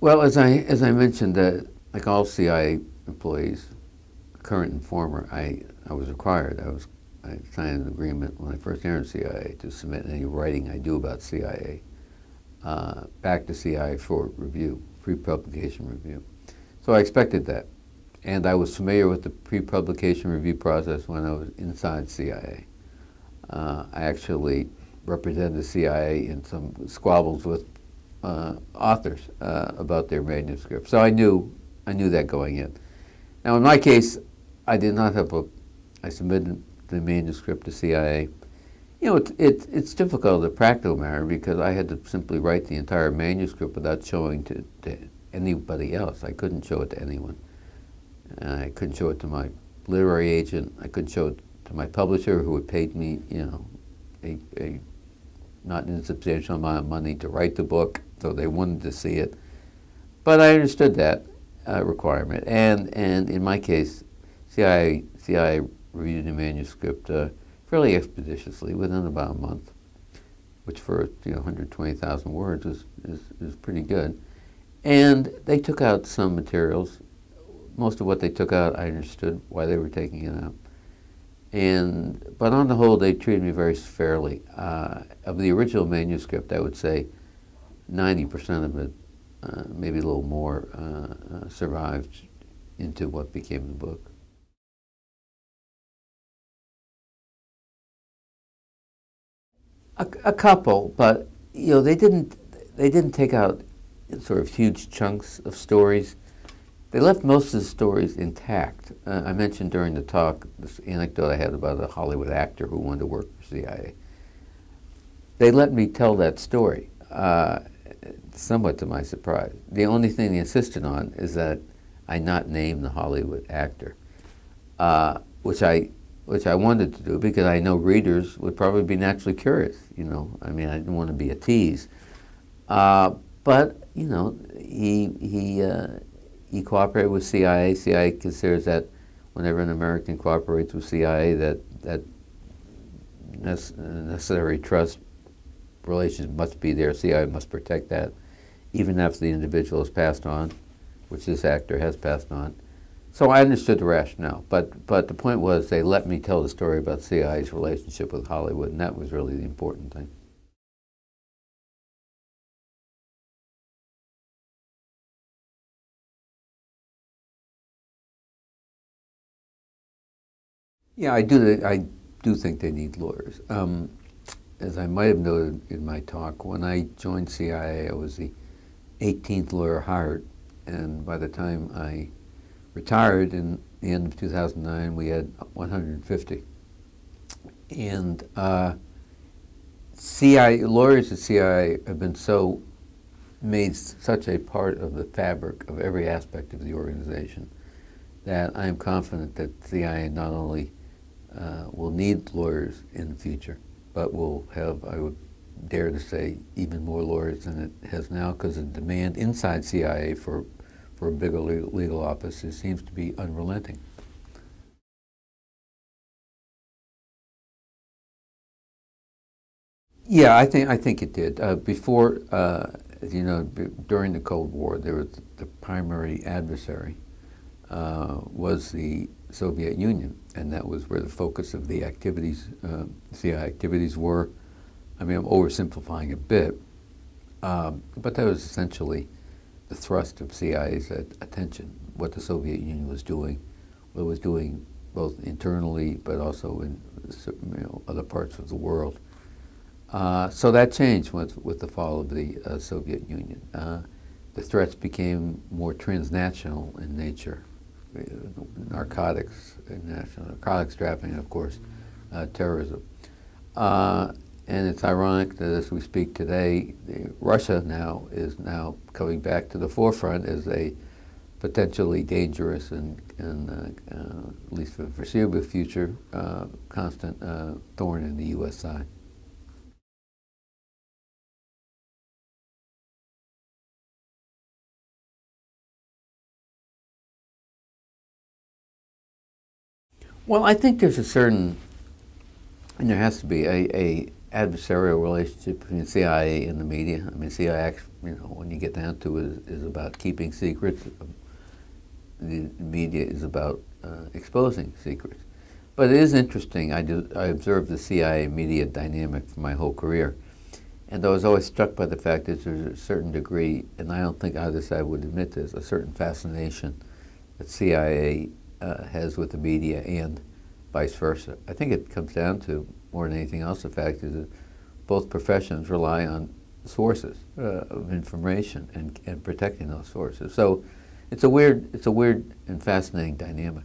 Well, as I mentioned, like all CIA employees, current and former, I was required. I signed an agreement when I first entered CIA to submit any writing I do about CIA back to CIA for review, pre-publication review. So I expected that, and I was familiar with the pre-publication review process when I was inside CIA. I actually represented the CIA in some squabbles with authors about their manuscripts. So I knew that going in. Now, in my case, I did not have I submitted the manuscript to CIA. You know, it's difficult as a practical matter because I had to simply write the entire manuscript without showing to anybody else. I couldn't show it to anyone. I couldn't show it to my literary agent. I couldn't show it to my publisher, who had paid me, you know, a not insubstantial amount of money to write the book, so they wanted to see it. But I understood that requirement, and in my case, CIA reviewed the manuscript fairly expeditiously within about a month, which for 120,000 words is pretty good. And they took out some materials. Most of what they took out, I understood why they were taking it out. But on the whole, they treated me very fairly. Of the original manuscript, I would say 90% of it, maybe a little more, survived into what became the book. A couple, but they didn't take out sort of huge chunks of stories. They left most of the stories intact. I mentioned during the talk this anecdote I had about a Hollywood actor who wanted to work for CIA. They let me tell that story, somewhat to my surprise. The only thing they insisted on is that I not name the Hollywood actor, which I wanted to do because I know readers would probably be naturally curious. I mean, I didn't want to be a tease, but he cooperated with CIA. CIA considers that whenever an American cooperates with CIA, that necessary trust relations must be there. CIA must protect that, even after the individual has passed on, which this actor has passed on. So I understood the rationale, but the point was they let me tell the story about CIA's relationship with Hollywood, and that was really the important thing. Yeah, I do think they need lawyers. As I might have noted in my talk, when I joined CIA, I was the 18th lawyer hired, and by the time I retired in the end of 2009, we had 150. And lawyers at CIA have been made such a part of the fabric of every aspect of the organization that I am confident that CIA not only will need lawyers in the future, but will have, I would dare to say, even more lawyers than it has now, because the demand inside CIA for a bigger legal office seems to be unrelenting. Yeah, I think it did. Before, as you know, during the Cold War, there was the primary adversary was the Soviet Union, and that was where the focus of the activities, CIA activities were. I mean, I'm oversimplifying a bit, but that was essentially the thrust of CIA's attention, what the Soviet Union was doing, what it was doing both internally but also in other parts of the world. So that changed with the fall of the Soviet Union. The threats became more transnational in nature. Narcotics, international narcotics trafficking, and of course, terrorism. And it's ironic that as we speak today, Russia is now coming back to the forefront as a potentially dangerous and at least for the foreseeable future, constant thorn in the U.S. side. Well, I think there's a certain, and there has to be adversarial relationship between CIA and the media. I mean, CIA, when you get down to it, is about keeping secrets. The media is about exposing secrets. But it is interesting. I observed the CIA media dynamic for my whole career. And I was always struck by the fact that there's a certain degree, and I don't think either side would admit this, a certain fascination that CIA has with the media and vice versa. I think it comes down to, more than anything else, the fact is that both professions rely on sources of information and protecting those sources. So it's a weird and fascinating dynamic.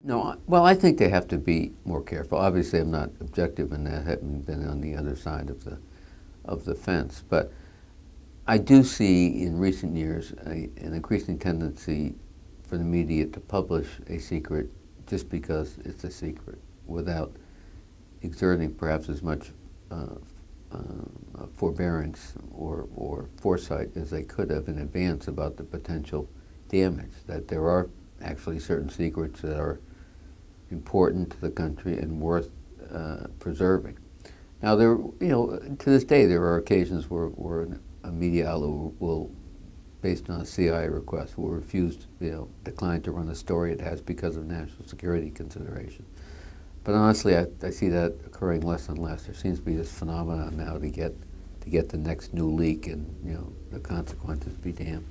No, well, I think they have to be more careful. Obviously, I'm not objective in that, having been on the other side of the fence. But I do see in recent years an increasing tendency for the media to publish a secret just because it's a secret, without exerting perhaps as much forbearance or foresight as they could have in advance about the potential damage. That there are actually certain secrets that are important to the country and worth preserving. Now, to this day, there are occasions where a media outlet will, based on a CIA request, will refuse, decline to run a story it has because of national security consideration. But honestly, I see that occurring less and less. There seems to be this phenomenon now to get the next new leak, and the consequences be damned.